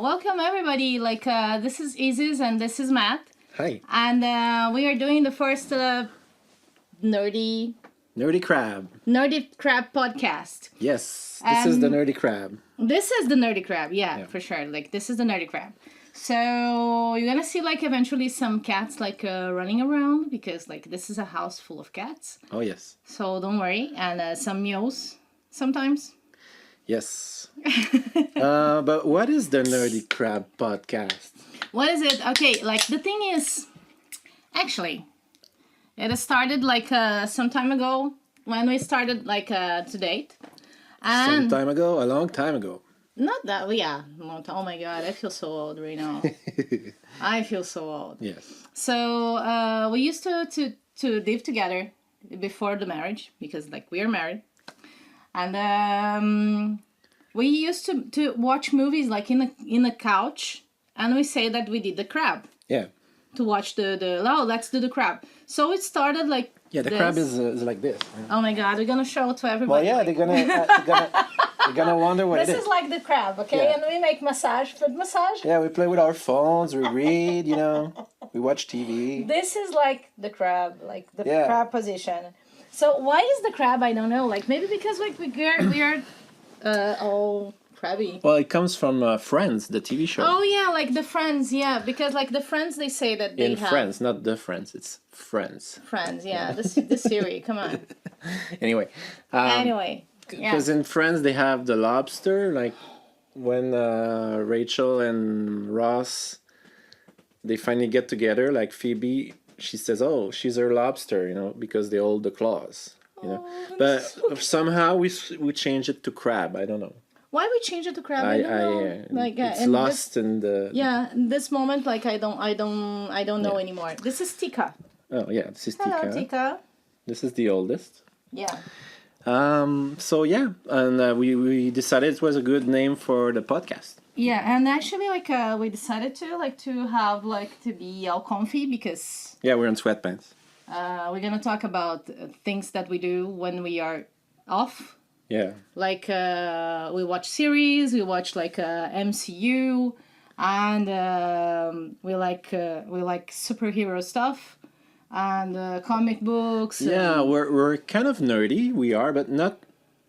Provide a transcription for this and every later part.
Welcome everybody. This is Isis and this is Matt, Hi. and we are doing the first nerdy Nerdy Crab. crab podcast. Yes, this is the Nerdy Crab. This is the nerdy crab, yeah, for sure. This is the nerdy crab. So you're gonna see eventually some cats running around because this is a house full of cats. Oh, yes. So don't worry, and some meows sometimes. Yes. But what is the Nerdy Crab podcast? What is it? Okay, the thing is, actually, it started some time ago when we started to date. Some time ago, a long time ago. Not that, yeah. Oh my god, I feel so old right now. I feel so old. Yes. So we used to live together before the marriage because we are married. And we used to watch movies in the couch, and we say that we did the crab. Yeah. To watch let's do the crab. So it started the this. crab is like this. Oh my god, we're gonna show it to everybody. Well, yeah, they're gonna wonder what it is. This is like the crab, okay? Yeah. And we make foot massage. Yeah, we play with our phones, we read, we watch TV. This is like the crab, crab position. So why is the crab? I don't know. Maybe because we are all crabby. Well, it comes from Friends, the TV show. Oh yeah, the Friends, yeah. Because the Friends, they say that they have Friends, not the Friends. It's Friends. Friends, yeah. The series. Come on. Anyway. Anyway. Because in Friends they have the lobster, when Rachel and Ross, they finally get together, Phoebe, she says, oh, she's her lobster, because they hold the claws, But somehow we change it to crab, I don't know. Why we change it to crab? I don't know. It's lost in the... Yeah, in this moment, I don't know anymore. This is Tika. Oh, yeah, this is Tika. Hello, Tika. This is the oldest. Yeah. So yeah, and we decided it was a good name for the podcast. Yeah, and actually, we decided to have to be all comfy because we're in sweatpants. We're gonna talk about things that we do when we are off. Yeah. We watch series, we watch MCU, and we like superhero stuff. And comic books. Yeah, we're kind of nerdy. We are, but not.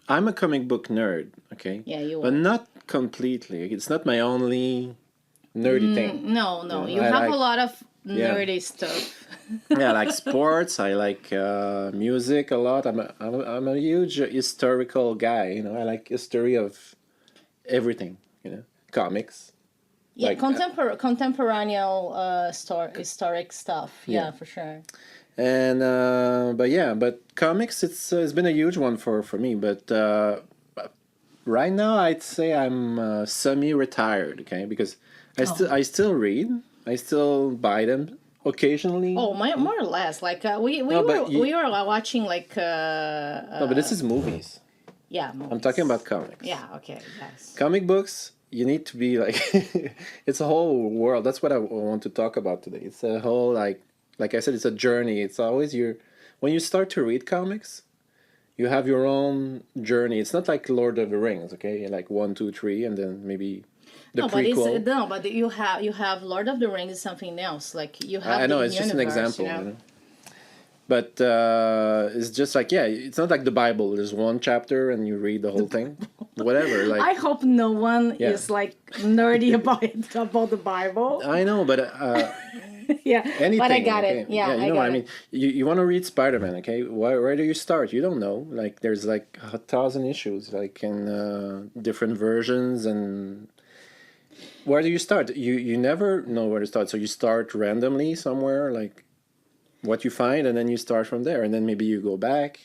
I'm a comic book nerd. Okay. Yeah, you are. But not completely. It's not my only nerdy thing. No. You have a lot of nerdy stuff. Yeah, I like sports. I like music a lot. I'm a huge historical guy. I like history of everything. Comics. Yeah, contemporary historic stuff. Yeah, for sure. And but comics, it's been a huge one for me. But right now, I'd say I'm semi-retired. Okay, because I still read. I still buy them occasionally. Oh, more or less. We were watching no, but this is movies. Yeah, movies. I'm talking about comics. Yeah. Okay. Yes. Comic books. You need to be it's a whole world. That's what I want to talk about today. It's a whole like I said, it's a journey. It's always when you start to read comics, you have your own journey. It's not like Lord of the Rings, okay? 1, 2, 3, and then maybe the prequel. But you have Lord of the Rings is something else. You have. I know it's just an example. But it's just it's not like the Bible. There's one chapter and you read the whole thing. Whatever. I hope no one is nerdy about the Bible. I know, but yeah, anything, but I got okay? it. Yeah, I know. got I mean, you want to read Spider-Man, okay? Where do you start? You don't know. There's 1,000 issues, in different versions, and where do you start? You never know where to start, so you start randomly somewhere, what you find, and then you start from there, and then maybe you go back.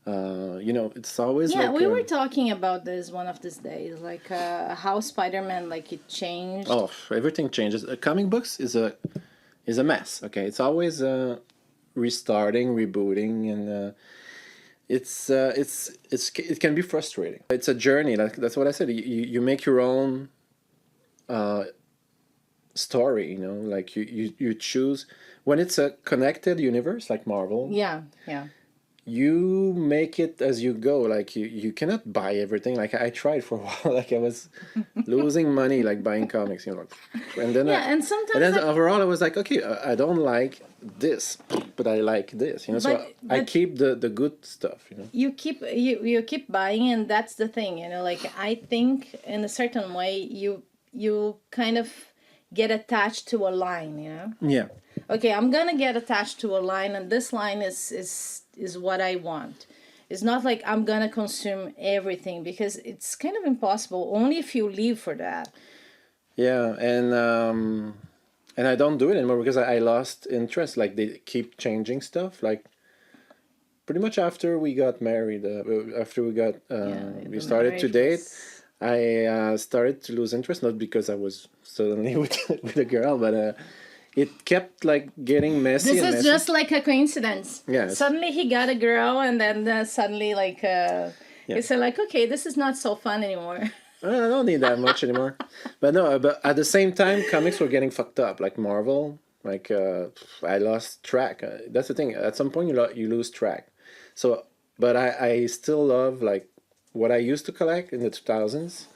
It's always we were talking about this one of these days, how Spider-Man it changed. Oh, everything changes. Comic books is a mess. Okay, it's always restarting, rebooting, and it can be frustrating. It's a journey. That's what I said. You make your own story. You choose when it's a connected universe like Marvel. Yeah. you make it as you go. Like you cannot buy everything. Like I tried for a while. Like I was losing money like buying comics, you know. And then Yeah, and sometimes and then like, overall I was like, okay, I don't like this, but I like this, you know. So I but keep the good stuff, you know. you keep buying, and that's the thing, you know. Like I think in a certain way you kind of get attached to a line, you know. Yeah. Okay, I'm gonna get attached to a line, and this line is what I want. It's not like I'm gonna consume everything, because it's kind of impossible. Only if you leave for that. Yeah, and I don't do it anymore because I lost interest. Like they keep changing stuff. Like pretty much after we got married, after we got we The started to marriage date, was- I started to lose interest. Not because I was suddenly with a girl, but it kept like getting messy. This and is messy. just like a coincidence. Yes. Suddenly he got a girl, and then suddenly like he said like, okay, this is not so fun anymore. I don't need that much anymore. But no, but at the same time, comics were getting fucked up. Like Marvel, like I lost track. That's the thing. At some point, you lose track. So, but I still love like what I used to collect in the 2000s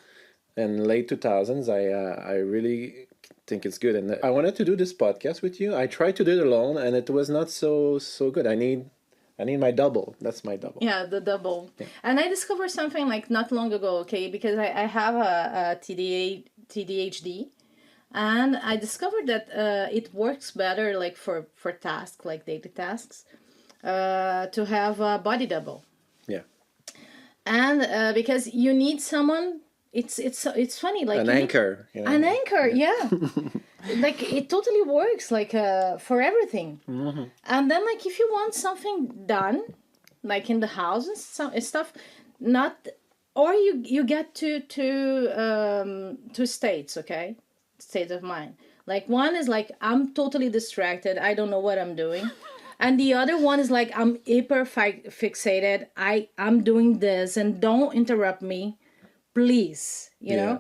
and late 2000s. I really think it's good, and I wanted to do this podcast with you. I tried to do it alone, and it was not so good. I need my double. That's my double. Yeah, the double. Yeah. And I discovered something like not long ago, okay, because I have a TDHD, and I discovered that it works better like for tasks, like daily tasks, to have a body double. Yeah. And because you need someone, it's funny, like an anchor. You know? An anchor, yeah. Like it totally works like for everything. Mm-hmm. And then like if you want something done like in the house and stuff, not, or you get to states, okay, state of mind. Like one is like I'm totally distracted, I don't know what I'm doing. And the other one is like I'm hyper fixated, I'm doing this and don't interrupt me, please, you know.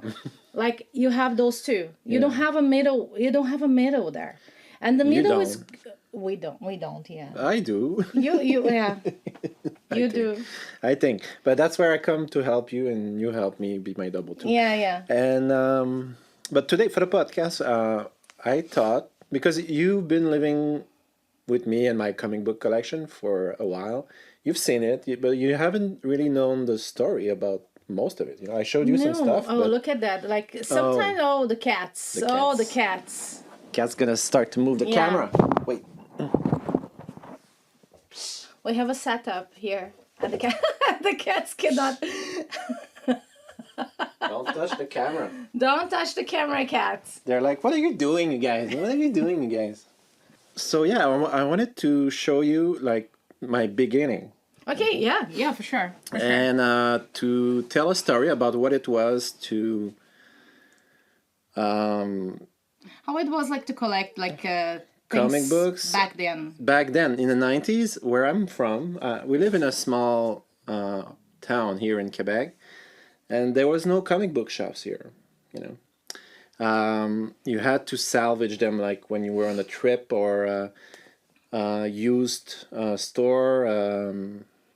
Like you have those two. You don't have a middle. You don't have a middle there, and the middle is we don't. Yeah. I do. You yeah. You do. I think, but that's where I come to help you, and you help me be my double too. Yeah. And but today for the podcast, I thought, because you've been living with me and my comic book collection for a while, you've seen it, but you haven't really known the story about most of it. You know, I showed you some stuff. Oh, look at that! Like sometimes, the cats. The cats. Cat's gonna start to move the camera. Wait. We have a setup here, and the the cats cannot. Don't touch the camera. Don't touch the camera, cats. They're like, "What are you doing, you guys? What are you doing, you guys?" So yeah, I wanted to show you like my beginning. Okay, yeah, for sure. And to tell a story about what it was to how it was like to collect like comic books back then. Back then in the 90s, where I'm from, we live in a small town here in Quebec, and there was no comic book shops here, you know. You had to salvage them like when you were on a trip, or used store,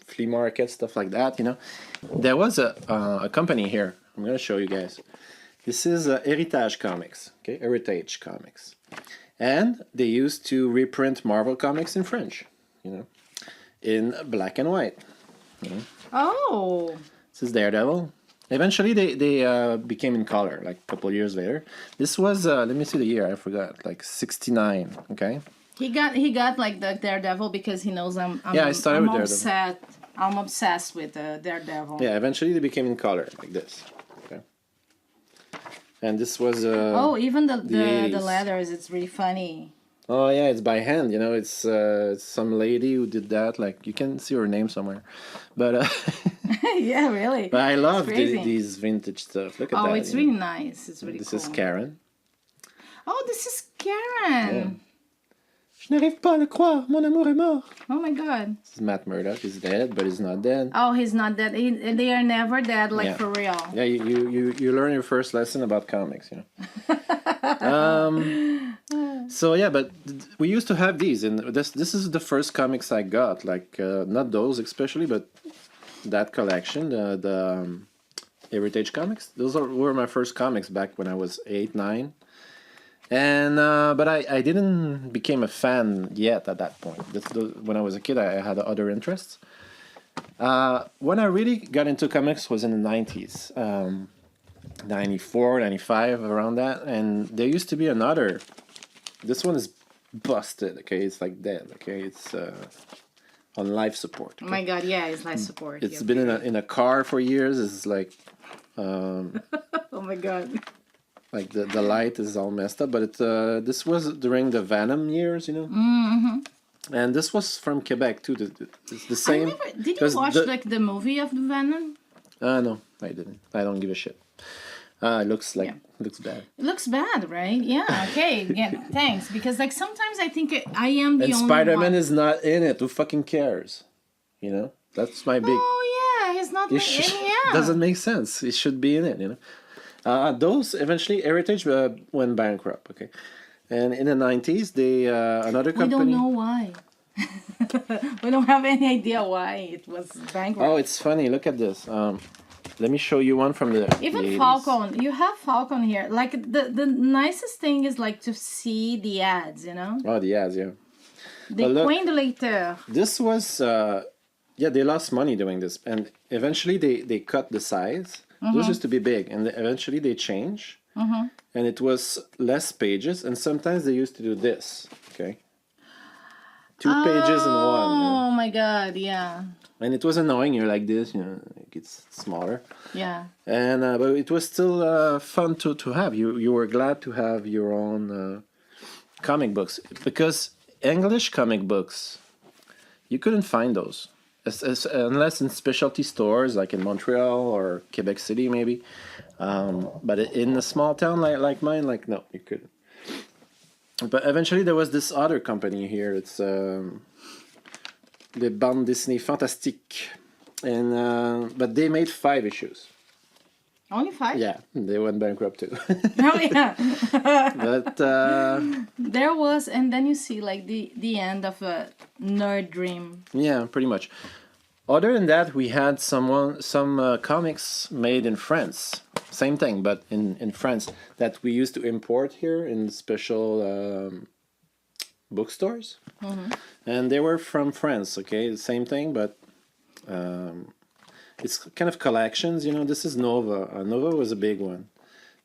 flea market, stuff like that, you know. There was a company here. I'm gonna show you guys. This is Heritage Comics, okay, Heritage Comics, and they used to reprint Marvel comics in French, you know, in black and white. You know? Oh. This is Daredevil. Eventually, they became in color like a couple of years later. This was let me see the year. I forgot. Like 69. Okay. He got like the Daredevil because he knows I'm I started with Daredevil. I'm obsessed with Daredevil. Yeah, eventually they became in color like this. Okay. And this was even the letters, it's really funny. Oh yeah, it's by hand. You know, it's some lady who did that. Like you can see her name somewhere, but yeah, really. But I love these vintage stuff. Look at that. Oh, it's really nice. It's really cool. This is Karen. Oh, this is Karen. Yeah. Je n'arrive pas à le croire, mon amour est mort. Oh my God. This is Matt Murdock. He's dead, but he's not dead. Oh, he's not dead. They are never dead, like for real. Yeah, you learn your first lesson about comics, you know. So yeah, but we used to have these, and this is the first comics I got. Like not those especially, but that collection, the Heritage comics. Those were my first comics back when I was 8, 9. And but I didn't became a fan yet at that point. When I was a kid, I had other interests. When I really got into comics was in the 90's, 94, 95, around that. And there used to be another. This one is busted. Okay, it's like dead. Okay, it's on life support. Okay? Oh my God, yeah, it's life support. It's been in a car for years. It's like. Oh my God. Like the light is all messed up, but this was during the Venom years, you know. Mm-hmm. And this was from Quebec too. It's the same. Did you watch like the movie of the Venom? No, I didn't. I don't give a shit. It looks like looks bad. It looks bad, right? Yeah. Okay. Yeah. Thanks. Because like sometimes I think I am the and only Spider-Man one. is not in it. Who fucking cares? You know. That's my big. Oh yeah, he's not. Yeah. Doesn't make sense. He should be in it. You know. Those eventually Heritage went bankrupt. Okay, and in the 90's, they another company. We don't know why. We don't have any idea why it was bankrupt. Oh, it's funny. Look at this. Let me show you one from the even the 80s. Falcon. You have Falcon here. Like the nicest thing is like to see the ads. You know. Oh, the ads, yeah. The Coin de Lecteur. This was they lost money doing this, and eventually they cut the size. Those used to be big, and eventually they change, and it was less pages, and sometimes they used to do this, okay? 2 pages in one. Oh my God, yeah. And it was annoying, you're like this, you know, like it's smaller. Yeah. And but it was still fun to have. You were glad to have your own comic books, because English comic books, you couldn't find those. Unless in specialty stores like in Montreal or Quebec City maybe, but in a small town like mine, like no, you couldn't. But eventually there was this other company here. It's the Bande Dessinée Fantastique, and but they made 5 issues. Only 5? Yeah, they went bankrupt too. Oh yeah. But there was, and then you see like the end of a nerd dream. yeah, pretty much. Other than that, we had some comics made in France. Same thing, but in France, that we used to import here in special bookstores. And they were from France, okay? Same thing, but it's kind of collections, you know. This is Nova. Nova was a big one.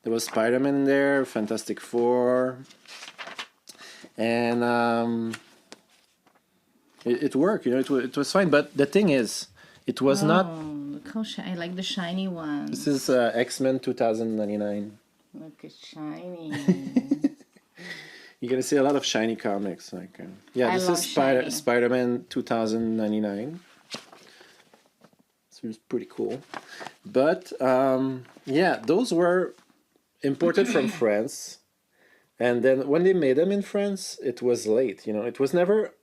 There was Spider-Man in there, Fantastic Four. And it worked, you know, it was fine. But the thing is, it was not. Look how shiny! I like the shiny one. This is X-Men 2099. Look, it's shiny. You're gonna see a lot of shiny comics, like this is Spider-Man 2099. So it's pretty cool. But those were imported from France, and then when they made them in France, it was late. You know, it was never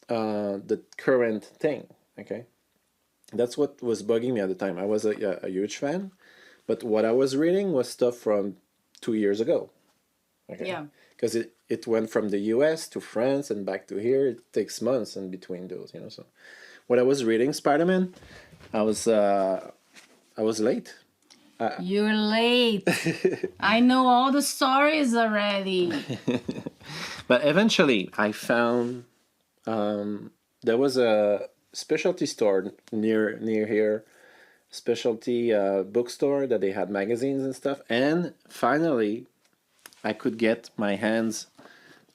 the current thing. Okay, that's what was bugging me at the time. I was a huge fan, but what I was reading was stuff from 2 years ago. Okay. Yeah. Because it went from the US to France and back to here. It takes months in between those, you know. So when I was reading Spider-Man, I was late. You're late. I know all the stories already. But eventually I found there was a specialty store near here, specialty bookstore that they had magazines and stuff, and finally I could get my hands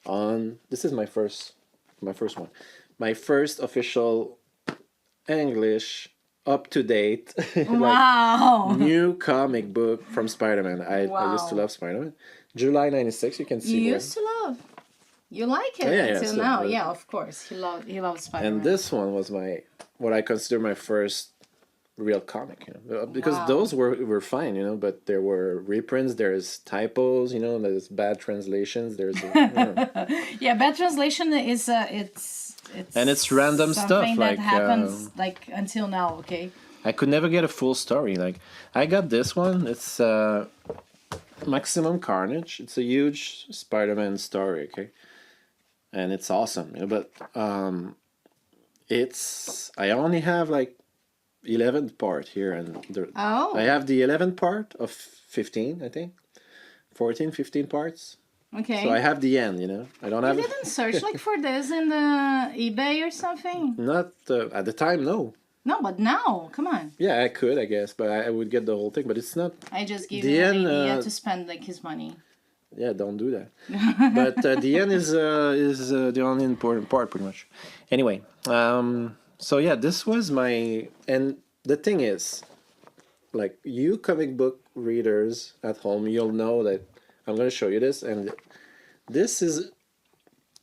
on. This is my first one, my first official English up-to-date Wow. new comic book from Spider-Man. I used to love Spider-Man. July 96, you can see. You used to love. You like it until now. Yeah, of course. He loves Spider-Man. And this one was what I consider my first real comic, you know, because those were fine, you know, but there were reprints, there's typos, you know, there's bad translations, there's yeah, bad translation is and it's random stuff that like happens like until now. Okay, I could never get a full story. Like I got this one. It's Maximum Carnage. It's a huge Spider-Man story. Okay, and it's awesome. But I only have like 11th part here, and I have the 11th part of 15, I think, 14, 15 parts. Okay. So I have the end. I don't have. You didn't search like for this in the eBay or something? Not at the time, no. No, but now, come on. Yeah, I could, I guess, but I would get the whole thing. But it's not. I just gave the him end, an idea to spend like his money. Yeah, don't do that. But the end is the only important part, pretty much. Anyway, so yeah, this was and the thing is, like, you comic book readers at home, you'll know that I'm going to show you this, and this is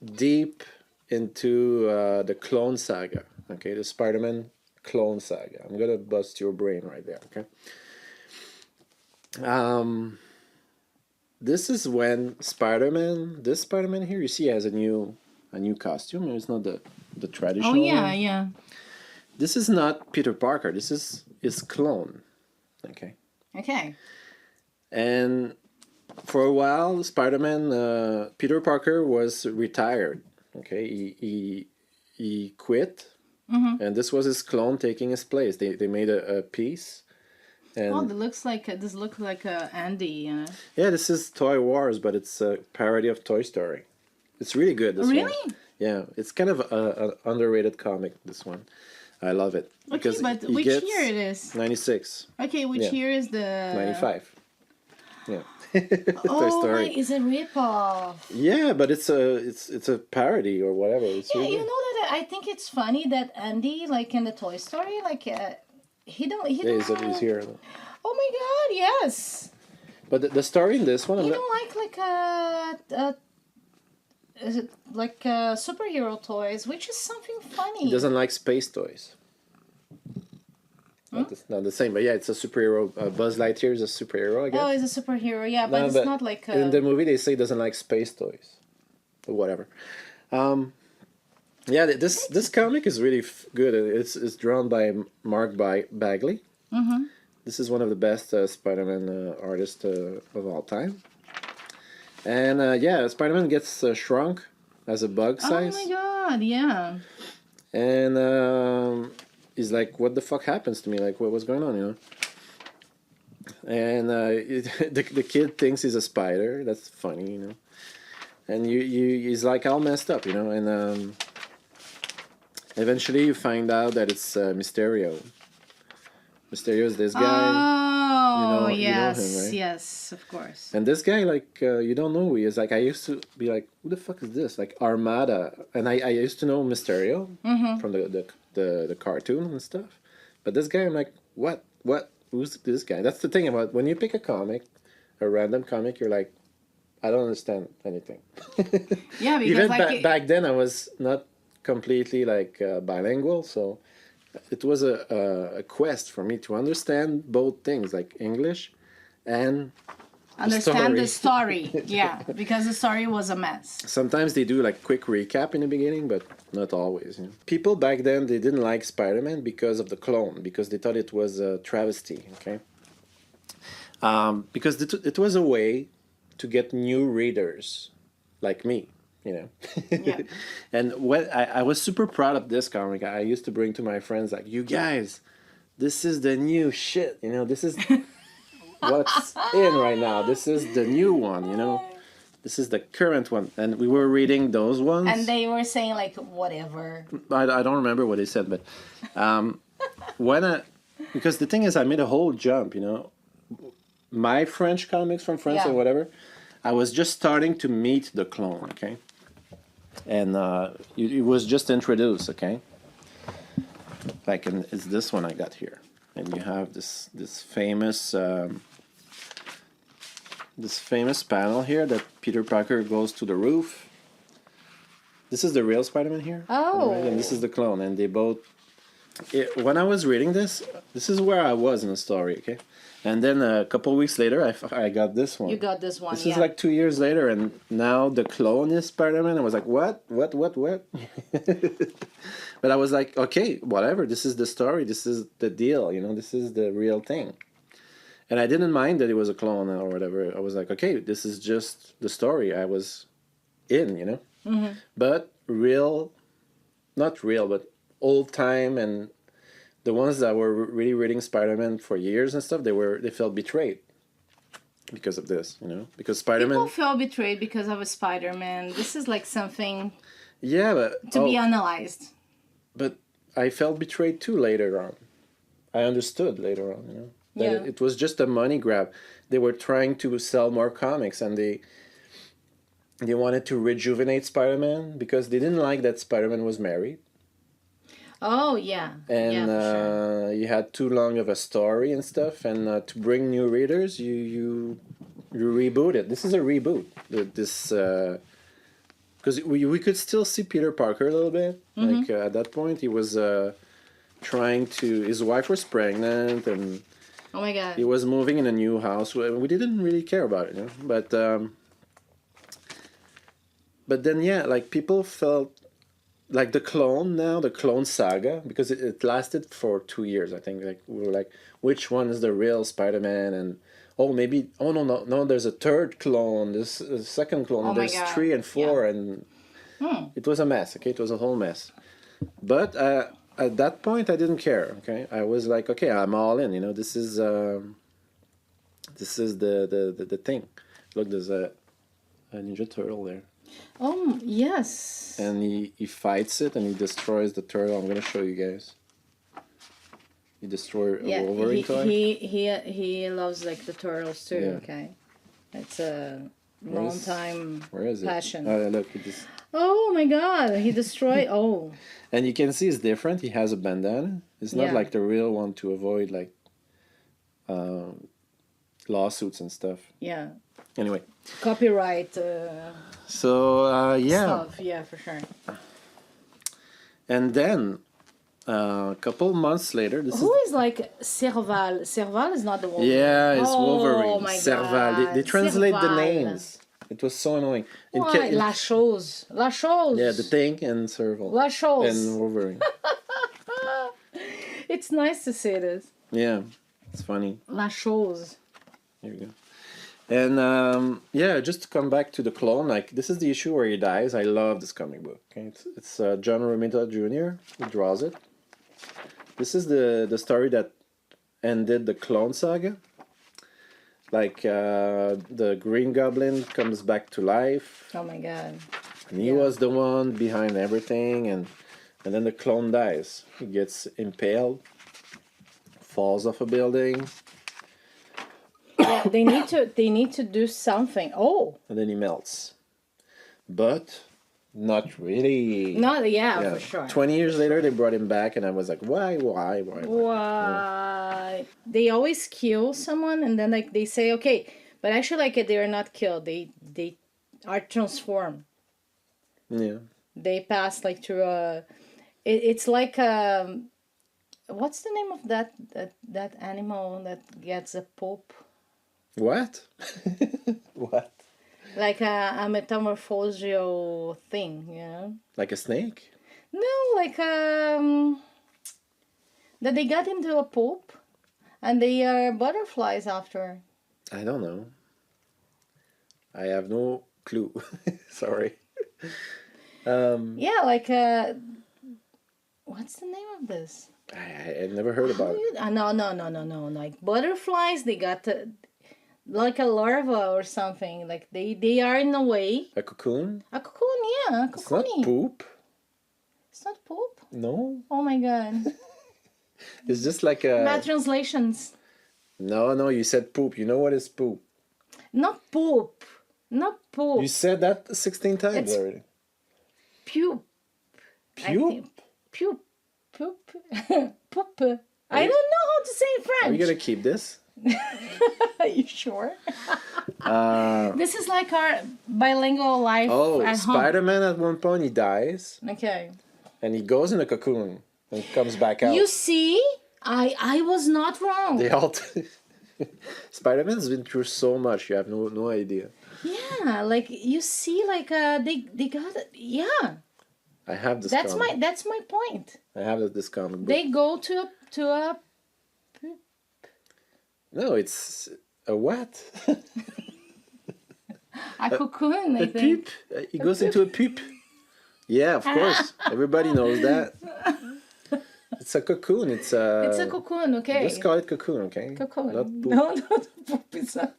deep into the Clone Saga. Okay, the Spider-Man Clone Saga. I'm gonna bust your brain right there. Okay. This is when this Spider-Man here, you see, has a new costume. It's not the traditional. Oh yeah, one. yeah. This is not Peter Parker. This is his clone. Okay. Okay. And for a while, Spider-Man, Peter Parker was retired. Okay, he quit, and this was his clone taking his place. They made a piece. And oh, this looks like Andy. Yeah, this is Toy Wars, but it's a parody of Toy Story. It's really good. This really? one. Yeah, it's kind of an underrated comic. This one, I love it. Okay, but which year it is? 96. Okay, which year is the? 95. Yeah. Oh, Toy Story. it's a ripoff. Yeah, but it's a parody or whatever. It's Yeah, really you know that I think it's funny that Andy, like in the Toy Story, like he don't. he's here. Oh my God! Yes. But the story in this one, You don't like is it like superhero toys, which is something funny. he doesn't like space toys. Not the same, but yeah, it's a superhero. Buzz Lightyear is a superhero, I guess. Oh, he's a superhero, yeah, but it's not like. In the movie, they say he doesn't like space toys, or whatever. Yeah, this comic is really good. It's drawn by Mark Bagley. Mm-hmm. This is one of the best Spider-Man artists of all time. And yeah, Spider-Man gets shrunk as a bug size. Oh my God! Yeah. And he's like, what the fuck happens to me? Like, what's going on, And the kid thinks he's a spider. That's funny, And he's like all messed up, And eventually you find out that it's Mysterio. Mysterio is this guy. Oh, yes, you know him, right? yes, of course. And this guy, like, you don't know who he is. Like, I used to be like, who the fuck is this? Like, Armada. And I used to know Mysterio from the cartoon and stuff. But this guy, I'm like, what? Who's this guy? That's the thing about when you pick a random comic, you're like, I don't understand anything. Yeah, because even like back then I was not completely like bilingual, so it was a quest for me to understand both things, like English and understand the story. Yeah, because the story was a mess. Sometimes they do like quick recap in the beginning, but not always. People back then, they didn't like Spider-Man because of the clone, because they thought it was a travesty. Okay, because it was a way to get new readers like me. Yeah. And when I was super proud of this comic, I used to bring to my friends like, you guys, this is the new shit. This is what's in right now. This is the new one. This is the current one. And we were reading those ones. And they were saying like whatever. I don't remember what they said, but because the thing is, I made a whole jump. My French comics from France or whatever. I was just starting to meet the clone. Okay. And it was just introduced, okay? Like, it's this one I got here, and you have this famous panel here that Peter Parker goes to the roof. This is the real Spider-Man here. Oh. Right? And this is the clone, and they both. When I was reading this is where I was in the story, okay? And then a couple weeks later, I got this one. You got this one, This is like 2 years later, and now the clone is Spider-Man. I was like, what? But I was like, okay, whatever. This is the story. This is the deal. This is the real thing. And I didn't mind that it was a clone or whatever. I was like, okay, this is just the story I was in, But real, not real, but old time, and the ones that were really reading Spider-Man for years and stuff, they felt betrayed because of this, because Spider-Man. People feel betrayed because of a Spider-Man. This is like something Yeah, but to be analyzed. But I felt betrayed too later on. I understood later on, that Yeah. it was just a money grab. They were trying to sell more comics, and they wanted to rejuvenate Spider-Man because they didn't like that Spider-Man was married. Oh yeah, And yeah, for sure. you had too long of a story and stuff, and to bring new readers, you reboot it. This is a reboot. This because we could still see Peter Parker a little bit. Like at that point, he was trying to. His wife was pregnant, and Oh my god. he was moving in a new house. We didn't really care about it, but then yeah, like people felt like the clone saga, because it lasted for 2 years, I think. Like we were like, which one is the real Spider-Man? And no, there's a third clone, this second clone, Oh and my there's God. 3 and 4, Yeah. and it was a mess. Okay, it was a whole mess. But at that point, I didn't care. Okay, I was like, okay, I'm all in. This is the thing. Look, there's a Ninja Turtle there. Oh yes. And he fights it, and he destroys the turtle. I'm gonna show you guys. He destroyed a Yeah, Wolverine toy. he loves like the turtles too. Yeah. Okay, it's a Where long is- time Where is it? passion. Look, it is, Oh my god, he destroyed. Oh, and you can see it's different. He has a bandana. It's not Yeah. like the real one to avoid like lawsuits and stuff. yeah, Anyway, copyright so yeah, stuff. Yeah, for sure. and then a couple months later, this Who is like Serval? Serval is not the Wolverine. yeah, it's Oh Wolverine. my Serval. They God, translate the Serval. names. It was so annoying. Why? La chose. La chose. Yeah, the Thing and Serval. La chose. And Wolverine. It's nice to say this. Yeah, it's funny. La chose. Here we go. And yeah, just to come back to the clone, like this is the issue where he dies. I love this comic book. Okay, it's John Romita Jr. who draws it. This is the story that ended the clone saga. Like the Green Goblin comes back to life, Oh my god. and he Yeah. was the one behind everything, and then the clone dies. He gets impaled, falls off a building, Yeah, they need to do something. Oh, and then he melts. But not really. not yeah, for sure. 20 years later, they brought him back, and I was like, why? Why? They always kill someone, and then like they say, okay, but actually like they are not killed. They are transformed. Yeah. They pass like through a. It's like what's the name of that animal that gets a poop? What? What? Like a metamorphosal thing, you know? Like a snake? No, like that they got into a poop, and they are butterflies after. I don't know. I have no clue. Sorry. Yeah, like what's the name of this? I never heard about it. No. Like butterflies, they got like a larva or something. Like they are in a way A cocoon? a cocoon. Yeah, a It's not cocoon. poop. It's not poop. No. Oh my god. It's just like a... Bad translations. No, you said poop. You know what is poop? Not poop. Not poop. You said that 16 times It's already. Pupe. I Pupe? think. Pupe. Poop. Poop. I don't know how to say in French. Are you going to keep this? Are you sure? Uh, This is like our bilingual life oh, at home. Spider-Man at one point, he dies. Okay. And he goes in a cocoon and comes back out. You see, I was not wrong. They all... Spider-Man's been through so much, you have no idea. Yeah, like you see, like they got it. Yeah, I have this that's comic. my point. I have this comic book. They go to a No, it's a what? cocoon. I A think. poop. He goes into a poop. Yeah, of course. Everybody knows that. It's a cocoon. It's a cocoon, okay. Just call it cocoon, okay? Cocoon. Not poop. No, poop. It's not.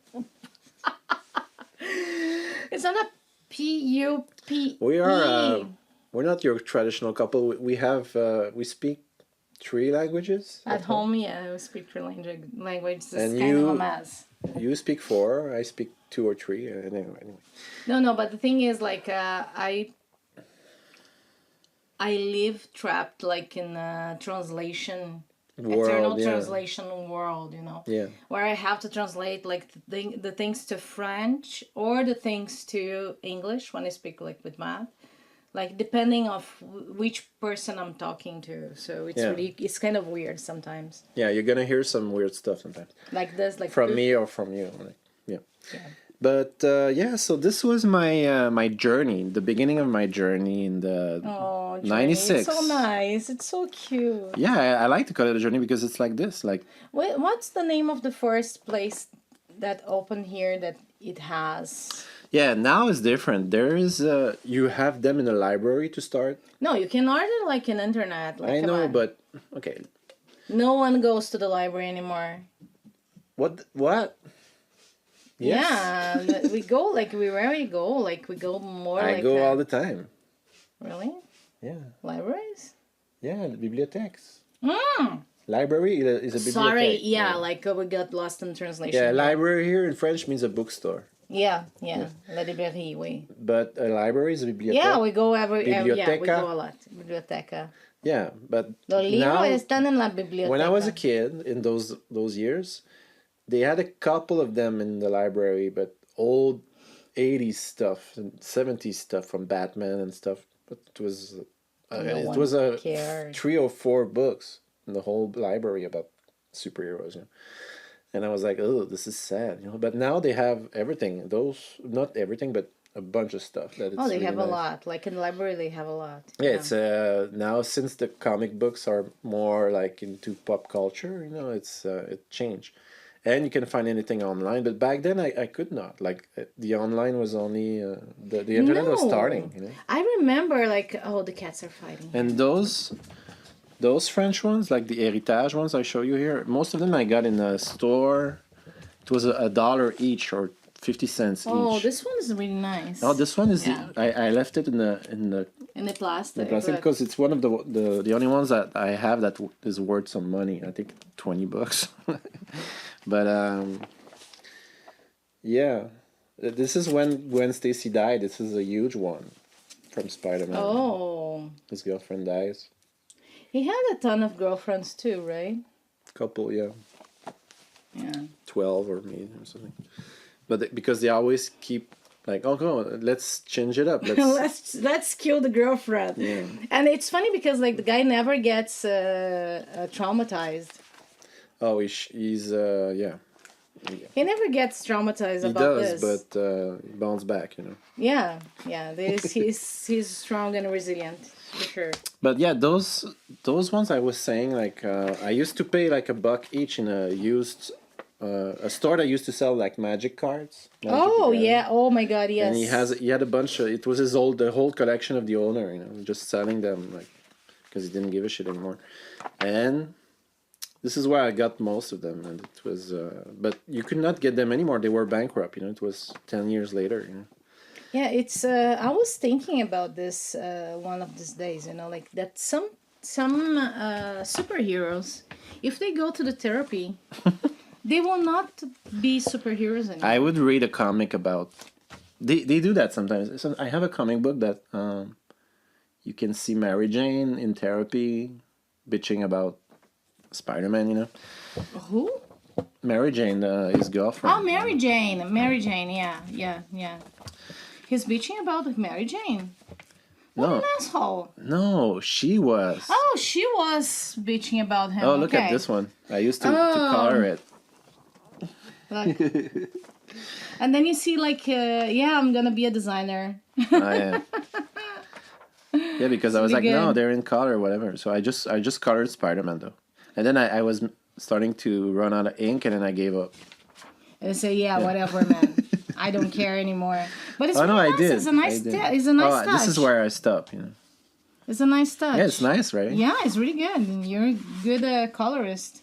It's not a P-U-P-E. We are. We're not your traditional couple. We have. We speak 3 languages At home, yeah, we speak 3 languages. It's And kind of a mess. You speak 4. I speak 2 or 3. Anyway. No, but the thing is, like, I live trapped, like, in a translation, eternal translation world, you know? Yeah. Where I have to translate, like, the things to French or the things to English when I speak, like, with math. Like, depending of which person I'm talking to. So it's really, it's kind of weird sometimes. Yeah, you're gonna hear some weird stuff sometimes. Like this, like... From me or from you. Like, yeah. But, so this was my my journey, the beginning of my journey in the 96. It's so nice. It's so cute. Yeah, I like to call it a journey because it's like this. Like, wait, what's the name of the first place that opened here that it has? Yeah, now it's different. There is you have them in the library to start. No, you can order like in internet. Like, I know, but okay. No one goes to the library anymore. What? Yes. Yeah, we go like we rarely go. Like we go more. I like go all the time. Really? Yeah. Libraries? Yeah, the bibliothèques. Mm. Library is a bibliothèque. Sorry, yeah, like we got lost in translation. Yeah, library here in French means a bookstore. Yeah. La librairie, oui. But a library is a bibliothèque. Yeah, we go yeah, we go a lot. Biblioteca. Yeah, but Los libros están en la biblioteca. When I was a kid, in those years, they had a couple of them in the library, but old 80s stuff and 70s stuff from Batman and stuff. But it was a 3 or 4 books in the whole library about superheroes. You know? And I was like, oh, this is sad, you know. But now they have everything. Not everything, but a bunch of stuff. They really have nice. A lot. Like in the library, they have a lot. Yeah, it's now since the comic books are more like into pop culture, you know, it changed. And you can find anything online. But back then, I could not. Like, the online was only... the internet was starting, you know. I remember, like, the cats are fighting. And those French ones, like the Héritage ones I show you here, most of them I got in a store. It was $1 each or 50 cents each. Oh, this one is really nice. Oh, this one is... Yeah. I left it in the plastic. Because it's one of the only ones that I have that is worth some money. I think $20. But yeah, this is when Gwen Stacy died. This is a huge one from Spider-Man. Oh, his girlfriend dies. He had a ton of girlfriends too, right? Couple, yeah. Yeah. 12 or maybe or something. But because they always keep like, oh, go on, let's change it up. Let's kill the girlfriend. Yeah. And it's funny because like the guy never gets traumatized. Oh, he's yeah. He never gets traumatized about this. He does, but he bounces back, you know. Yeah. He's strong and resilient, for sure. But yeah, those ones I was saying, like I used to pay like $1 each in a used a store that used to sell like magic cards. Yeah! Oh my God! Yes. And he had a bunch of. It was the whole collection of the owner, you know, just selling them like because he didn't give a shit anymore, and. This is where I got most of them, and it was, but you could not get them anymore. They were bankrupt, you know. It was 10 years later, you know. Yeah, it's. I was thinking about this one of these days, you know, like that some superheroes, if they go to the therapy, they will not be superheroes anymore. I would read a comic about. They do that sometimes. So I have a comic book that you can see Mary Jane in therapy, bitching about. Spider-Man, you know. Who? Mary Jane, his girlfriend. Oh, Mary Jane, yeah. He's bitching about Mary Jane. What an asshole. No, she was. Oh, she was bitching about him. Oh, look at this one. I used to color it. Look. And then you see like, I'm gonna be a designer. Oh, yeah. Yeah, because I was like, no, they're in color, whatever. So I just colored Spider-Man though. And then I was starting to run out of ink, and then I gave up. And say, whatever, man. I don't care anymore. But it's I did. It's a nice stuff. This is where I stopped, you know. It's a nice touch. Yeah, it's nice, right? Yeah, it's really good. You're a good colorist.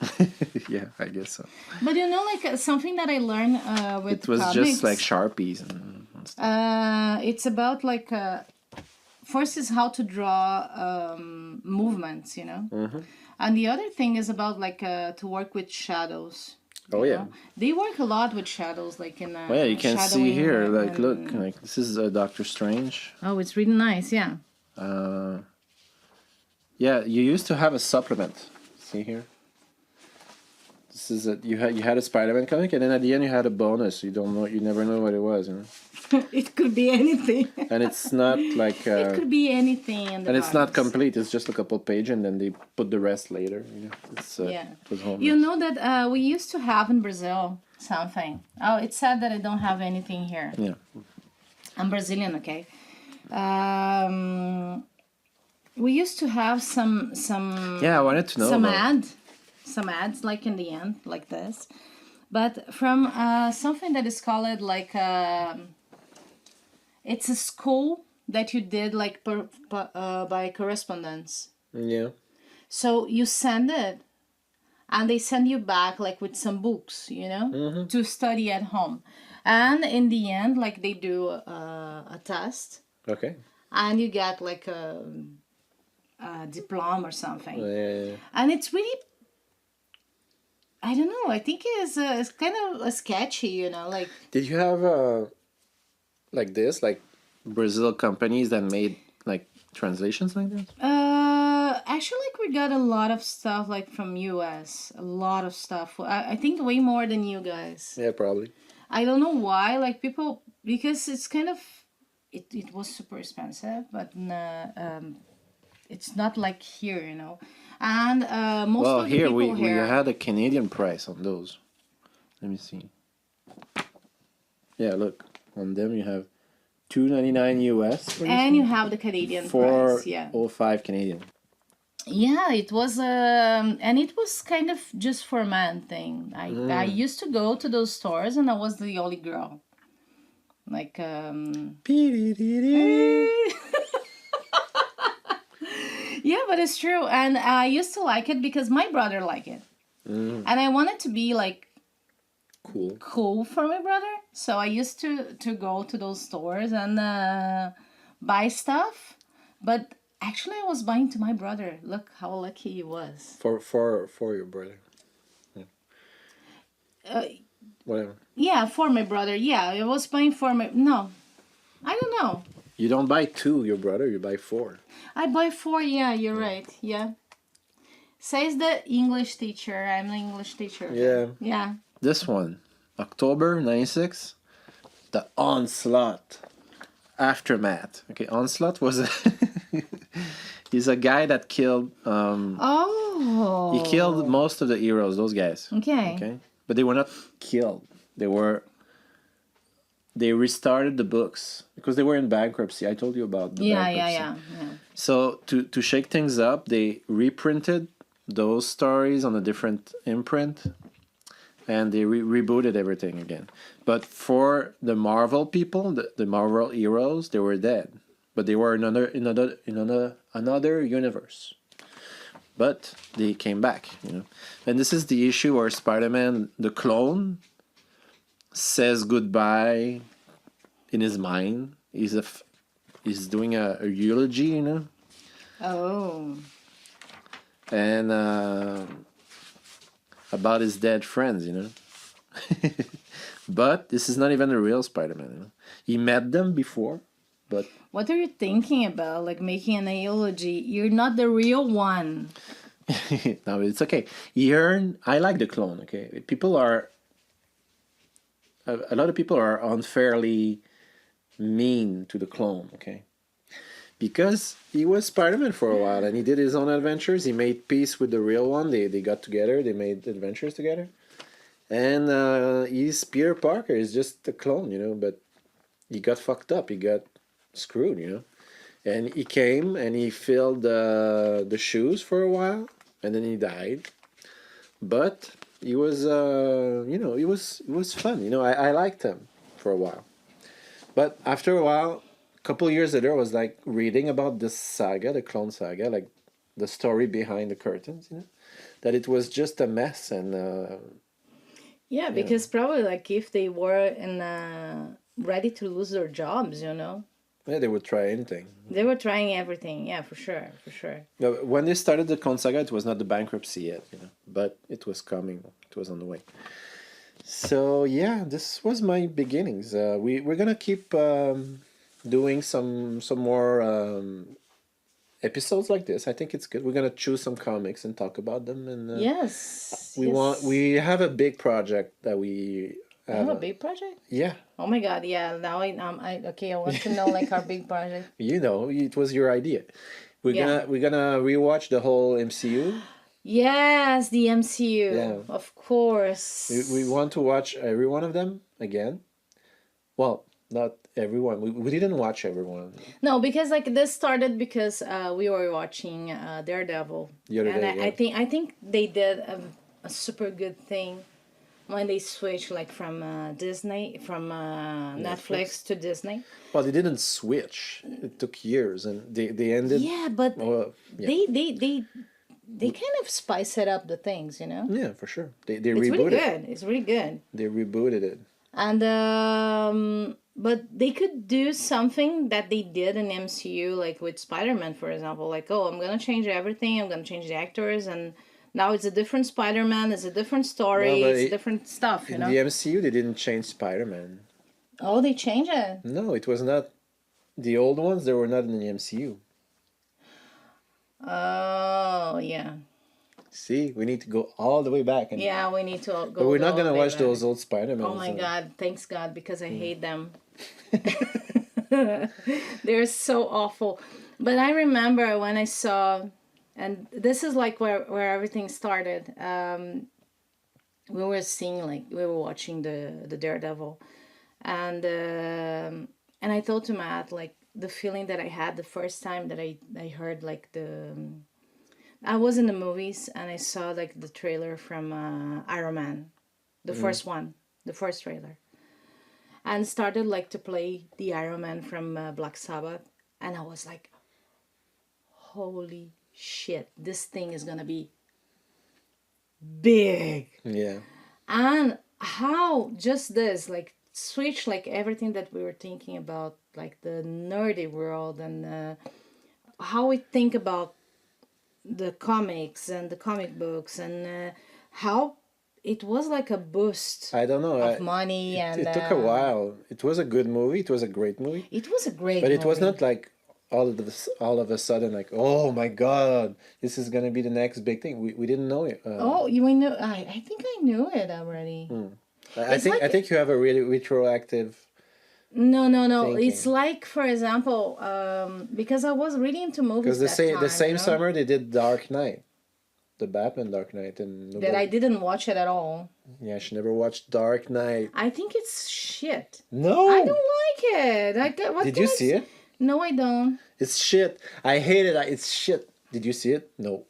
Yeah, I guess so. But you know, like something that I learned with It was comics. just like Sharpies and stuff. It's about like first is how to draw movements, you know, and the other thing is about like to work with shadows. Oh you yeah. know? They work a lot with shadows, like in. Well, yeah, you can see shadowing here. and- Like, look, like this is Doctor Strange. Oh, it's really nice. Yeah. Yeah, you used to have a supplement. See here. This is you had a Spider-Man comic, and then at the end you had a bonus. You don't know, you never know what it was, you know. It could be anything. And it's not like. It could be anything. In the And it's not box. complete. It's just a couple pages, and then they put the rest later. You know, it's Yeah. it was homework. You know that we used to have in Brazil something. Oh, it's sad that I don't have anything here. Yeah. I'm Brazilian, okay. We used to have some. Yeah, I wanted to know. Some ads like in the end, like this, but from something that is called like it's a school that you did like by correspondence. Yeah. So you send it, and they send you back like with some books, you know, to study at home, and in the end, like they do a test, Okay. and you get like a diploma or something, Yeah. and it's really. I don't know. I think it's kind of sketchy, you know, like. Did you have like this, like Brazil companies that made like translations like that? Actually, like we got a lot of stuff like from US, a lot of stuff. I think way more than you guys. Yeah, probably. I don't know why, like people, because it's kind of, it was super expensive, but it's not like here, you know. And most Well, of the here people we had a Canadian price on those. Let me see. Yeah, look, on them you have $2.99 US. for this and one. you have the Canadian price, yeah. 4.05 Canadian. Yeah, it was and it was kind of just for man thing. I used to go to those stores and I was the only girl. Like yeah, but it's true. And I used to like it because my brother liked it. And I wanted to be like cool for my brother. So I used to go to those stores and buy stuff. But actually I was buying to my brother. Look how lucky he was. For your brother. Yeah. Whatever. Yeah, for my brother. Yeah, I was buying for my... No, I don't know. You don't buy two, your brother, you buy four. I buy 4, yeah, you're right. Yeah. Says the English teacher. I'm the English teacher. Yeah. Yeah. This one, October 96, the Onslaught Aftermath. Okay, Onslaught was he's a guy that killed Oh. he killed most of the heroes, those guys. Okay. Okay. But they were not killed. They restarted the books because they were in bankruptcy. I told you about the bankruptcy. Yeah. So to shake things up, they reprinted those stories on a different imprint, and they rebooted everything again. But for the Marvel people, the Marvel heroes, they were dead, but they were in another universe. But they came back, you know. And this is the issue where Spider-Man, the clone, says goodbye in his mind. He's doing a eulogy, you know. Oh. And about his dead friends, you know. But this is not even a real Spider-Man, you know. He met them before, but... What are you thinking about? Like making an eulogy? You're not the real one. No, it's okay. I like the clone, okay? A lot of people are unfairly mean to the clone, okay? Because he was Spider-Man for a while and he did his own adventures. He made peace with the real one. They got together. They made adventures together. And he's Peter Parker. He's just a clone, you know, but he got fucked up. He got screwed, you know. And he came and he filled the shoes for a while and then he died. But he was, you know, it was fun. You know, I liked him for a while. But after a while, couple years later, I was like reading about this saga, the Clone Saga, like the story behind the curtains, that it was just a mess. And Yeah, because probably like if they were in ready to lose their jobs, yeah, they would try anything. they were trying everything. Yeah, for sure, for sure. Now, when they started the Clone Saga, it was not the bankruptcy yet, but it was coming. It was on the way. So yeah, this was my beginnings. We're gonna keep doing some more episodes like this. I think it's good. We're gonna choose some comics and talk about them. And Yes. we have a big project that we You have a big project? yeah. Oh my god, yeah. Now I want to know like our big project. It was your idea. Yeah. We're gonna rewatch the whole MCU. Yes, the MCU. Yeah. Of course. We want to watch every one of them again. Well, not everyone. We didn't watch everyone No, because like this started because we were watching Daredevil. the other And day. I think they did a super good thing when they switched like from Disney from Netflix to Disney. Well, they didn't switch. It took years, and they ended. Yeah, but Well, yeah. they kind of spice it up the things, Yeah, for sure. They It's rebooted really it. good. It's really good. They rebooted it. And but they could do something that they did in MCU, like with Spider-Man, for example. Like, oh, I'm gonna change everything. I'm gonna change the actors, and now it's a different Spider-Man. It's a different story. No, but It's different stuff. In the MCU, they didn't change Spider-Man. Oh, they changed it. No, it was not. The old ones, they were not in the MCU. Oh, yeah. See, we need to go all the way back. And, Yeah, we need to go. but we're not go gonna way watch back. those old Spider-Man. Oh my God! Thanks God, because I Mm. hate them. They're so awful. But I remember when I saw, and this is like where everything started. We were seeing like we were watching the Daredevil, and I told to Matt like the feeling that I had the first time that I heard like I was in the movies and I saw like the trailer from Iron Man, the first one, the first trailer, and started like to play the Iron Man from Black Sabbath, and I was like, holy shit, this thing is gonna be big. Yeah. And how just this like switch like everything that we were thinking about, like the nerdy world and how we think about the comics and the comic books and how it was like a boost I don't know. of money and It took a while. It was a good movie. It was a great movie. it was a great But it was movie. not like all of a sudden like, oh my God, this is gonna be the next big thing. We didn't know it. Oh, you know, I think I knew it already. I it's think like- I think you have a really retroactive. No. Thinking. It's like, for example, because I was really into movies Because the that same time, the same you know? summer they did Dark Knight, the Batman Dark Knight, and that I didn't watch it at all. yeah, she never watched Dark Knight. I think it's shit. No, I don't like it. What Did can you I see say? it? No, I don't. It's shit. I hate it. It's shit. Did you see it? No.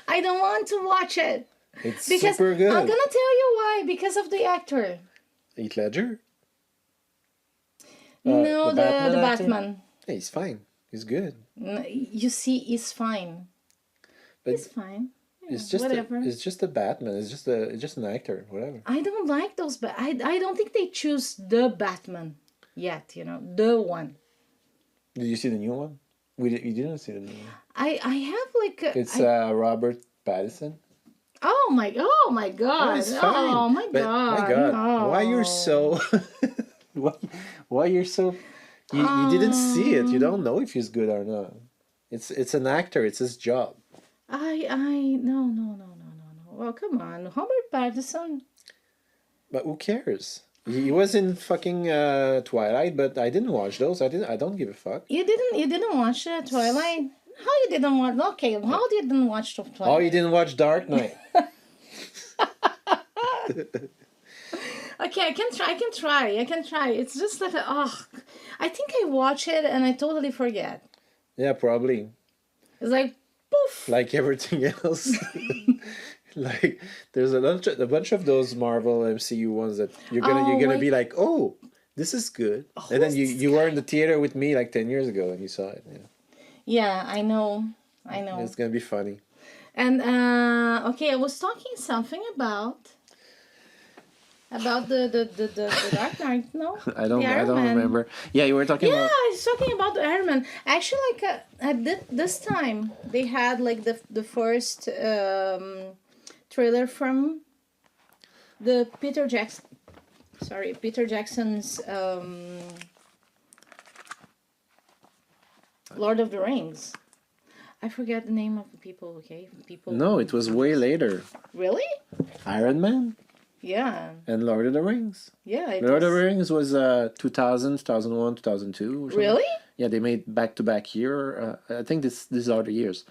I don't want to watch it It's because super good. I'm gonna tell you why. Because of the actor. Heath Ledger. No, the Batman the actor? Batman. Yeah, he's fine. He's good. You see, he's fine. But He's fine. Yeah, it's just whatever. it's just a Batman. It's just an actor. Whatever. I don't like those. I don't think they choose the Batman yet. The one. Did you see the new one? You didn't see the new one. I have like. It's Robert Pattinson. Oh my god! It's fine. Oh my But, god! my God! No. Why you're so? why you're so? You didn't see it. You don't know if he's good or not. It's an actor. It's his job. No. Well, come on, Robert Pattinson. But who cares? He was in fucking Twilight, but I didn't watch those. I don't give a fuck. You didn't watch Twilight? How you didn't watch? Okay, how you didn't watch Twilight? Oh, you didn't watch Dark Knight. Okay, I can try. It's just that I think I watch it and I totally forget. Yeah, probably. It's like poof. Like everything else. Like there's a bunch of those Marvel MCU ones that you're gonna be like, oh, this is good. Who's And then this you were in the theater with me like 10 years ago and you saw it. Yeah. Yeah, I know. I know. It's gonna be funny. And okay, I was talking something about the Dark Knight, no? I The Iron don't Man. remember. Yeah, you were talking Yeah, about. I was talking about the Iron Man. Actually, like this time they had like the first trailer from the Peter Jackson's Lord of the Rings. I forget the name of the people. Okay, people. No, it was way later. Really? Iron Man Yeah. and Lord of the Rings. Yeah. Lord of the Rings was 2000, 2001, 2002. Or something. Really? Yeah, they made back-to-back year. I think these are the years.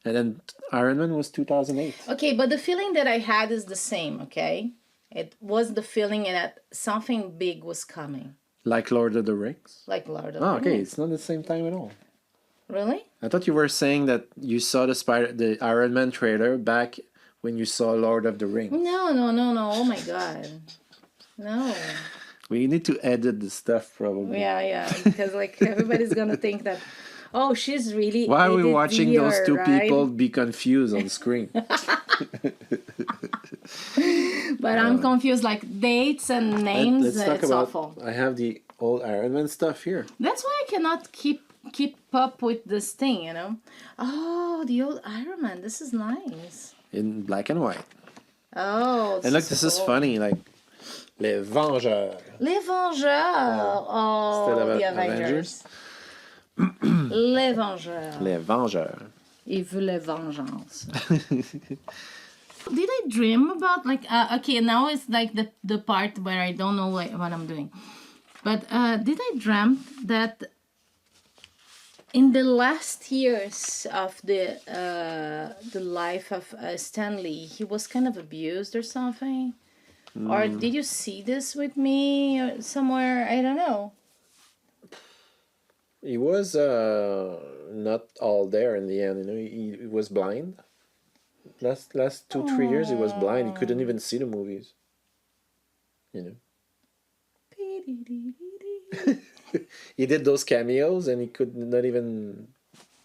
And then Iron Man was 2008. Okay, but the feeling that I had is the same, okay? It was the feeling that something big was coming. Like Lord of the Rings? Like Lord of Oh, the okay. Rings. It's not the same time at all. Really? I thought you were saying that you saw the Iron Man trailer back when you saw Lord of the Rings. No. Oh my god. No. We need to edit the stuff probably. Yeah. Because like everybody's gonna think that, oh, she's really. Why are we ADD watching those two right? people be confused on screen? But I'm confused, like dates and names. Let's talk It's about. awful. I have the old Iron Man stuff here. That's why I cannot keep up with this thing, you know. Oh, the old Iron Man. This is nice. In black and white. Oh, And look, this is cool. funny. Like, Les Vengeurs. Les Vengeurs. Oh, Instead of the Avengers. Avengers. Les Vengeurs. Les Vengeurs. Il veut la vengeance. Did I dream about like okay, now it's like the part where I don't know what I'm doing. But did I dream that in the last years of the life of Stanley, he was kind of abused or something? Or did you see this with me or somewhere? I don't know. He was not all there in the end. You know, he was blind. Last 2-3 years, he was blind. He couldn't even see the movies. You know. He did those cameos and he could not even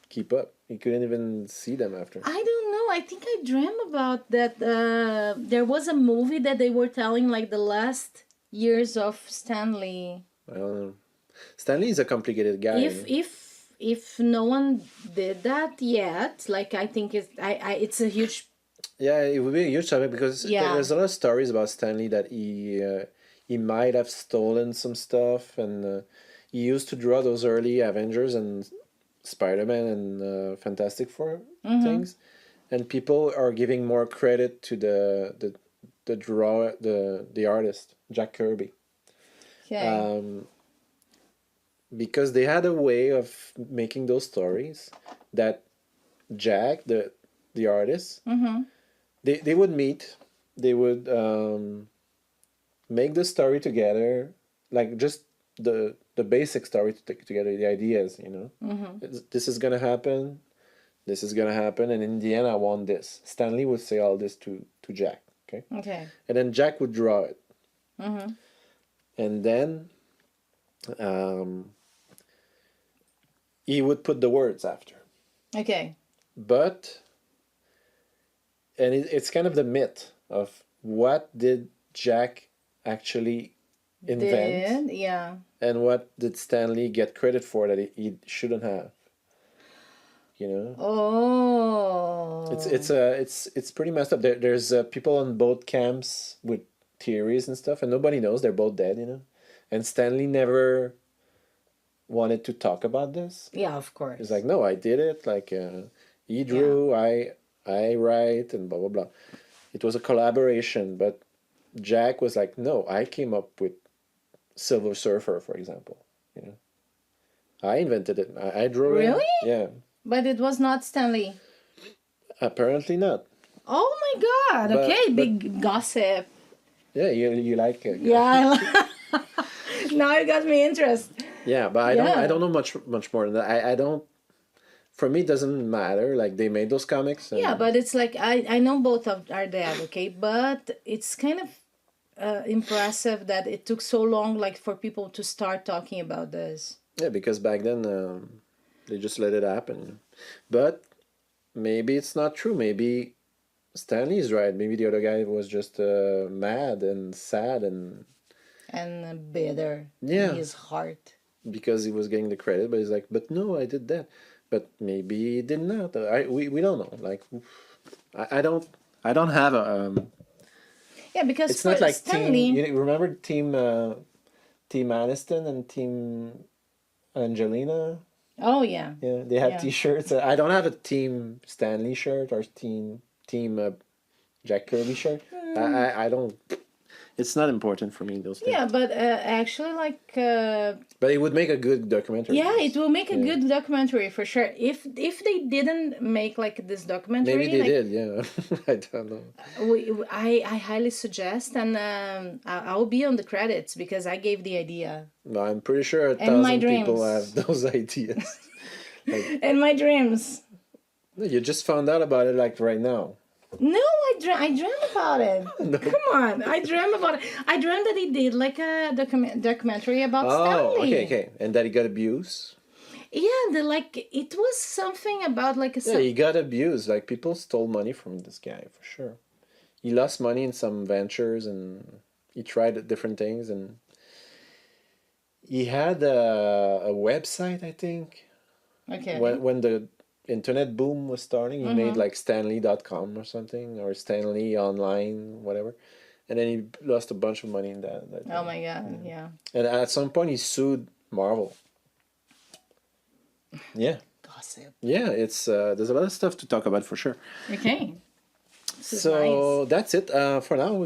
keep up. He couldn't even see them after. I don't know. I think I dreamt about that. There was a movie that they were telling like the last years of Stanley. I don't know. Stanley is a complicated guy. You know? If no one did that yet, like I think it's a huge. Yeah, it would be a huge topic because Yeah. there's a lot of stories about Stanley that he might have stolen some stuff, and he used to draw those early Avengers and Spider-Man and Fantastic Four things, and people are giving more credit to the artist Jack Kirby. Okay. Because they had a way of making those stories that Jack, the artist, they would meet, they would make the story together, like just the basic story together, the ideas, you know. This is gonna happen, this is gonna happen, and in the end, I want this. Stanley would say all this to Jack, okay? Okay. And then Jack would draw it. And then he would put the words after. Okay. But, and it's kind of the myth of what did Jack actually invent Yeah. and what did Stanley get credit for that he shouldn't have. You know? Oh. It's pretty messed up. There's people on both camps with theories and stuff, and nobody knows. They're both dead, you know? And Stanley never wanted to talk about this. Yeah, of course. He's like, no, I did it. Like, he drew, I write, and blah, blah, blah. It was a collaboration, but Jack was like, no, I came up with Silver Surfer, for example. You know, I invented it. I drew it. Really? Yeah. But it was not Stanley. Apparently not. Oh my God! But- Okay, but- big gossip. Yeah, you like it. Yeah. Now you got me interested. Yeah, but I don't know much more than that. I don't. For me, it doesn't matter. Like, they made those comics. And Yeah, but it's like I know both of are dead. Okay, but it's kind of impressive that it took so long, like, for people to start talking about this. Yeah, because back then they just let it happen. But maybe it's not true. Maybe Stanley's right. Maybe the other guy was just mad and sad and And bitter yeah, in his heart. because he was getting the credit. But he's like, but no, I did that. But maybe he did not. We don't know. Like, I don't have a. Yeah, because It's for not like Stanley. team. You remember Team Aniston and Team Angelina? Oh yeah. Yeah, they had Yeah. T-shirts. I don't have a Team Stanley shirt or Team Jack Kirby shirt. I don't. It's not important for me those things. Yeah, but actually, like, But it would make a good documentary. yeah, it will make a good documentary for sure. If they didn't make like this documentary, Maybe they like, did. Yeah, I don't know. I highly suggest, and I'll be on the credits because I gave the idea. No, I'm pretty sure And my 1,000 people dreams. have those ideas. And my dreams. You just found out about it like right now. No, I dreamt about it. Come on, I dreamt about it. I dreamt that he did like a documentary about Oh, Stanley. okay. And that he got abused. Yeah, it was something about like a. Yeah, he got abused. Like people stole money from this guy for sure. He lost money in some ventures and he tried different things and he had a website, I think. Okay. When the internet boom was starting, he made like Stanley.com or something, or Stanley Online, whatever. And then he lost a bunch of money in that Oh my god, yeah. And at some point he sued Marvel. Yeah. Gossip. Yeah, it's there's a lot of stuff to talk about for sure. Okay. This is So nice. that's it. For now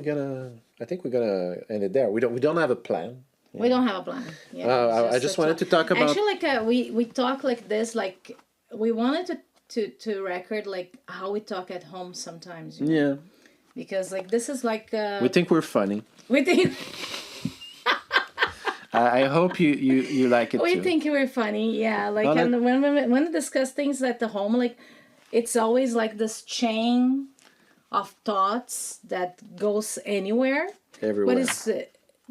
I think we're gonna end it there. We don't have a plan. We don't have a plan. Yeah. I just wanted to talk about Actually, like we talk like this, like we wanted to record like how we talk at home sometimes. You know? yeah. Because like this is like We think we're funny. we think I hope you like it we too. think we're funny. Yeah. Like Well, and when we discuss things at the home, like it's always like this chain of thoughts that goes anywhere. Everywhere. But it's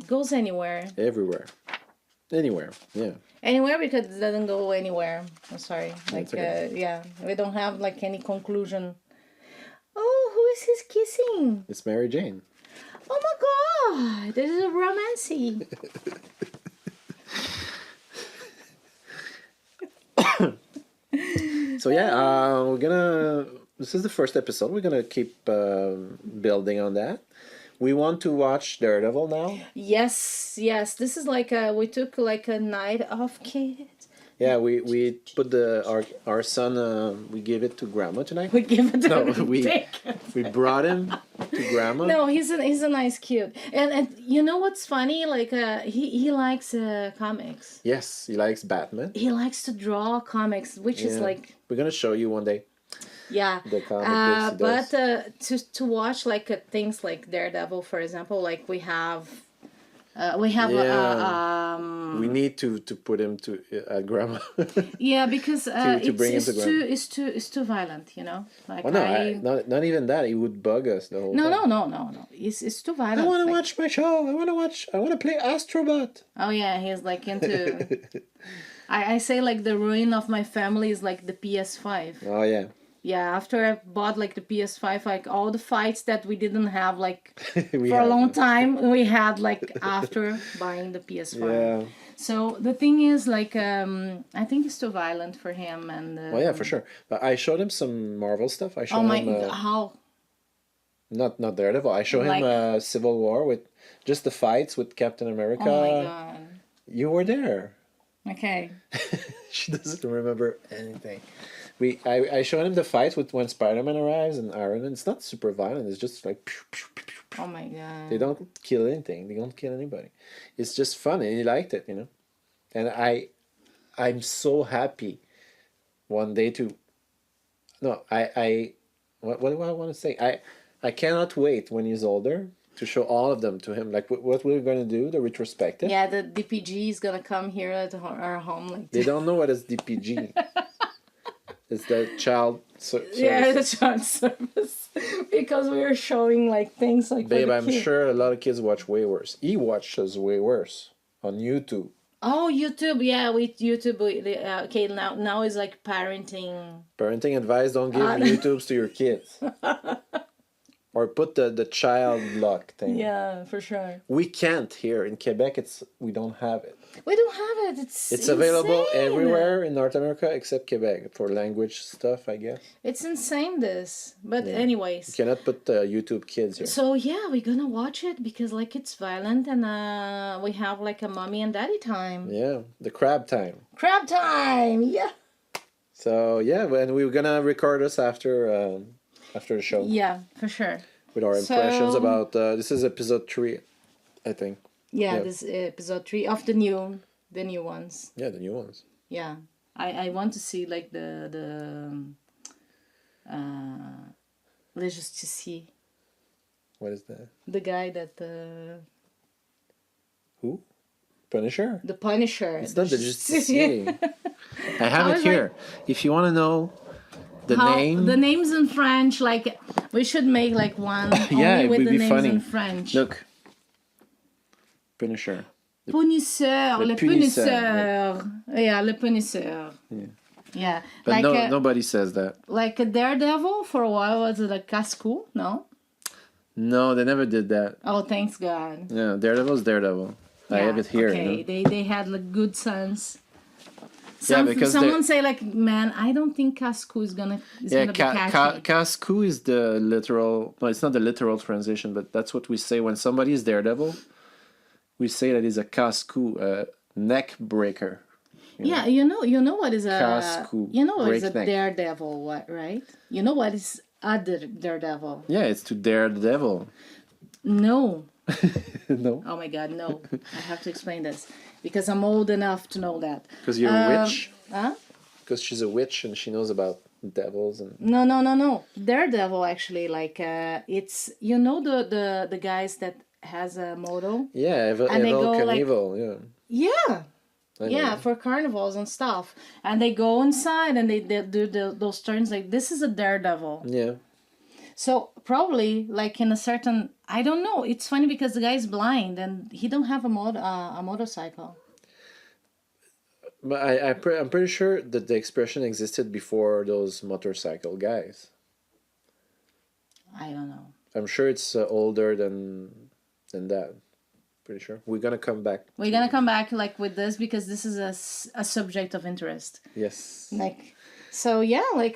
goes anywhere. Everywhere. Anywhere. Yeah. Anywhere because it doesn't go anywhere. I'm sorry. Like okay. yeah, we don't have like any conclusion. Oh, who is he kissing? It's Mary Jane. Oh my god, this is a romancy. So yeah, we're gonna. This is the first episode. We're gonna keep building on that. We want to watch Daredevil now. Yes. This is like we took like a night off, kids. Yeah, we put our son. We gave it to Grandma tonight. We give it to No, him. we brought him to Grandma. No, he's a nice kid, and you know what's funny? Like he likes comics. Yes, he likes Batman. He likes to draw comics, which is Yeah. like We're gonna show you one day. yeah. The comic books he But does. to watch like things like Daredevil, for example, like we have Yeah. We need to put him to Grandma. yeah, because to bring him it's to Grandma. it's too violent, you know. Like Oh no, not even that. He would bug us the whole time. no. It's too violent. I want to like, watch my show. I want to play Astrobot. Oh yeah, he's like into. I say like the ruin of my family is like the PS5. Oh yeah. Yeah, after I bought like the PS5, like all the fights that we didn't have like We for a had long them. time, we had like after buying the PS5. Yeah. So the thing is like I think it's too violent for him and. Well, yeah, for sure. But I showed him some Marvel stuff. I showed Oh my! him How? not Daredevil. I showed him Like- Civil War with just the fights with Captain America. Oh my god! You were there. Okay. She doesn't remember anything. I showed him the fight with when Spider-Man arrives and Iron Man. It's not super violent. It's just like pew, pew, pew, pew. Oh my god! They don't kill anything. They don't kill anybody. It's just fun, and he liked it, you know. And I'm so happy. One day to. No, what do I want to say? I cannot wait when he's older to show all of them to him. Like what we're gonna do, the retrospective. Yeah, the DPG is gonna come here at our home. Like They don't know what is DPG. It's the child service. yeah, the child service. because we were showing like things like. Babe, for the I'm kid. sure a lot of kids watch way worse. He watches way worse on YouTube. Oh, YouTube, yeah, with YouTube. Okay, now it's like parenting. Parenting advice: don't give Uh, YouTubes to your kids, or put the child lock thing. Yeah, for sure. We can't here in Quebec. We don't have it. We don't have it. It's available insane. everywhere in North America except Quebec for language stuff, I guess. It's insane, this. But You anyways, cannot put YouTube Kids here. so yeah, we're gonna watch it because like it's violent and we have like a mommy and daddy time. Yeah, the crab time. Crab time, yeah. So yeah, and we're gonna record this after the show Yeah, for sure. with our impressions So- about this is episode 3, I think. Yeah, Yeah. this episode 3 of the new ones. Yeah, the new ones. Yeah, I want to see like the Le Justicier, What is that? the guy that Who? Punisher. the Punisher. It's not the Justicier. I have I it was here. If you want to know the name, the names in French, like we should make like one Yeah, only it with would the be names funny. in French. look. Punisher. Punisseur, Le le punisseur, punisseur. Yeah, le punisseur. Yeah. Yeah, But like no, nobody says that. like a Daredevil for a while was it like Cascou? No. No, they never did that. Oh, thanks God. Yeah, Daredevil's Daredevil. I have it here. Okay, You know? they had like good sense. because Someone say like, man, I don't think Cascou is gonna Yeah, be catchy. Cascou is the literal. Well, it's not the literal translation, but that's what we say when somebody is Daredevil. We say that he's a Cascou, a neck breaker. Yeah, you know what is a Cascou, you know what is a breakneck. Daredevil, what, right? You know what is a Daredevil? Yeah, it's to dare the devil. No. No, Oh my God, no. I have to explain this because I'm old enough to know that. because you're a witch. Huh? Because she's a witch and she knows about devils and. No. Daredevil actually, like it's the guys that has a motto. Yeah, Evil And they go, like- Knievel, yeah. Yeah. I know. Yeah, for carnivals and stuff. And they go inside and they do those turns like this is a daredevil. Yeah. So probably like in a certain I don't know. It's funny because the guy's blind and he don't have a motorcycle. But I'm pretty sure that the expression existed before those motorcycle guys. I don't know. I'm sure it's older than that. Pretty sure. We're gonna come back. We're gonna come back like with this because this is a subject of interest. Yes. Like so yeah, like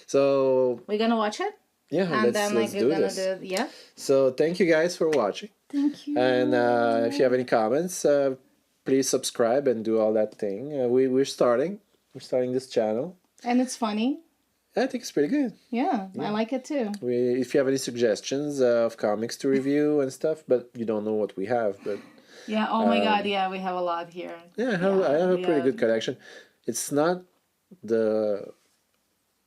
So we're gonna watch it yeah, and let's then like do we're gonna this. do yeah. So thank you guys for watching. Thank you. And if you have any comments, please subscribe and do all that thing. We're starting this channel. And it's funny. I think it's pretty good. Yeah, I like it too. If you have any suggestions of comics to review and stuff, but you don't know what we have, but Yeah, oh my God, yeah, we have a lot here. yeah, I have a pretty yeah. good collection. It's not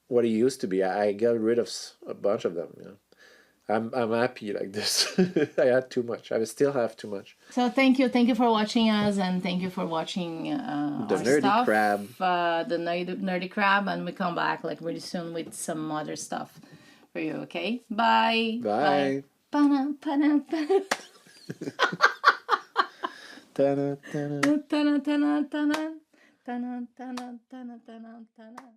what it used to be. I got rid of a bunch of them. You know, I'm happy like this. I had too much. I still have too much. So thank you for watching us, and thank you for watching The our Nerdy stuff, Crab. the nerdy crab, and we come back like really soon with some other stuff for you. Okay, bye. Bye. Pana, pana, pana. Ta-da, ta-da. Tana, tana, tana. Tana, tana, tana, tana, tana.